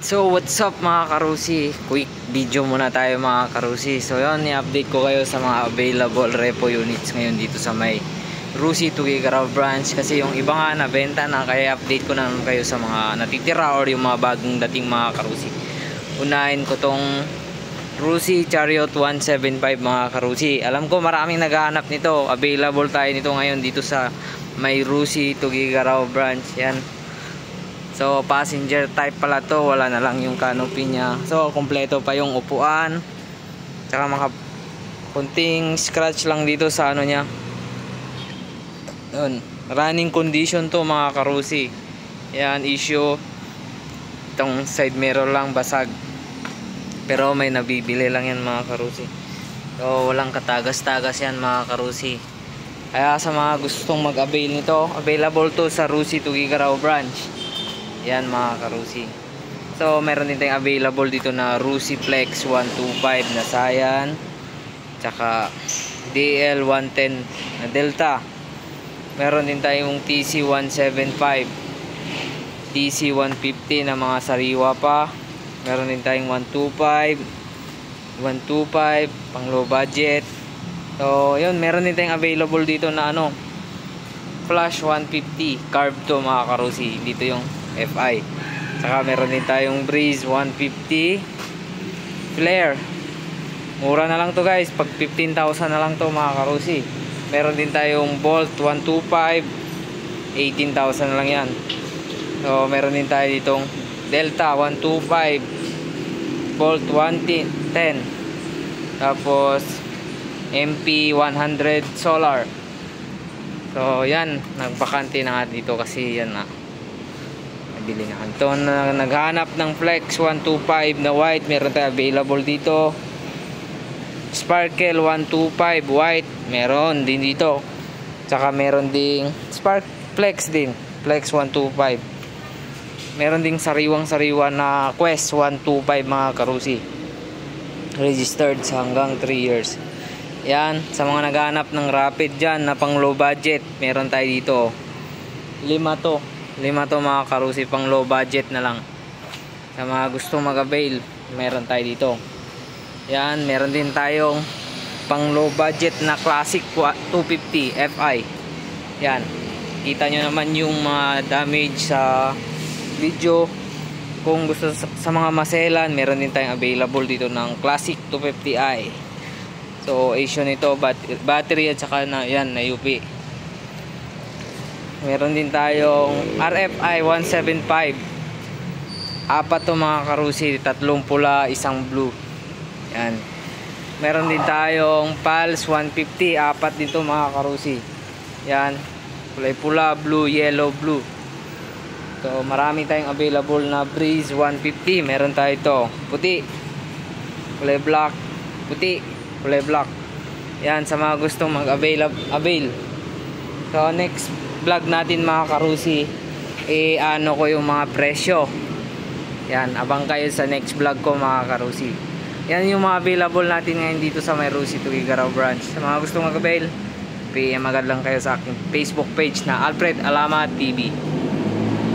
So what's up mga karusi, quick video muna tayo mga karusi. So yun, i-update ko kayo sa mga available repo units ngayon dito sa may Rusi Tuguegarao branch. Kasi yung iba nga nabenta na, kaya update ko na kayo sa mga natitira or yung mga bagong dating mga karusi. Unahin ko tong Rusi Chariot 175 mga karusi. Alam ko maraming naghahanap nito, available tayo nito ngayon dito sa may Rusi Tuguegarao branch. Yan. So passenger type pala to, wala na lang yung canopy niya. So kompleto pa yung upuan. Tsaka mga kunting scratch lang dito sa ano niya. Yun, running condition to mga karusi. Yan, issue itong side mirror lang basag, pero may nabibili lang yan mga karusi. So walang katagas-tagas yan mga karusi. Kaya sa mga gustong mag-avail nito, available to sa Rusi Tuguegarao branch. Yan mga karusi. So meron din tayong available dito na Rusi Flex 125 na Saiyan, tsaka DL 110 na Delta. Meron din tayong TC 175, TC 150 na mga sariwa pa. Meron din tayong 125 pang low budget. So yun, meron din tayong available dito na ano, Flash 150 carb to mga karusi. Dito yung FI. Saka meron din tayong Breeze 150 Flare. Mura na lang to guys, pag 15,000 na lang to mga karusi. Meron din tayong Bolt 125, 18,000 na lang yan. So meron din tayo ditong Delta 125, Bolt 110, tapos MP 100 Solar. So yan, nagbakante na nga dito kasi yan na bili na ito. Naghanap ng Flex 125 na white, meron tayo available dito. Sparkle 125 white, meron din dito. Tsaka meron ding Flex din, Flex 125. Meron ding sariwang-sariwa na Quest 125 mga karusi, registered sa hanggang 3 years. Yan, sa mga naghanap ng rapid dyan na pang low budget, meron tayo dito 5 to mga karusi, pang low budget na lang. Sa mga gustong mag-avail, meron tayo dito. Yan, meron din tayong pang low budget na classic 250 FI. Yan, kita nyo naman yung mga damage sa video. Kung gusto sa mga maselan, meron din tayong available dito ng classic 250i. So Asian ito, battery at saka na yan na UP. Meron din tayong RFI 175, 4 to mga karusi, 3 pula, 1 blue. Yan. Meron din tayong Pulse 150, 4 dito mga karusi. Yan, kulay pula, blue, yellow, blue. So marami tayong available na Breeze 150. Meron tayo ito puti, kulay black, puti, kulay black. Yan, sa mga gustong mag-avail. So next vlog natin mga karusi, ano ko yung mga presyo. Yan, abang kayo sa next vlog ko mga karusi. Yan yung mga available natin ngayon dito sa may Rusi Tuguegarao branch. Sa mga gustong mag-avail, PM agad lang kayo sa aking Facebook page na Alfred Alama TV.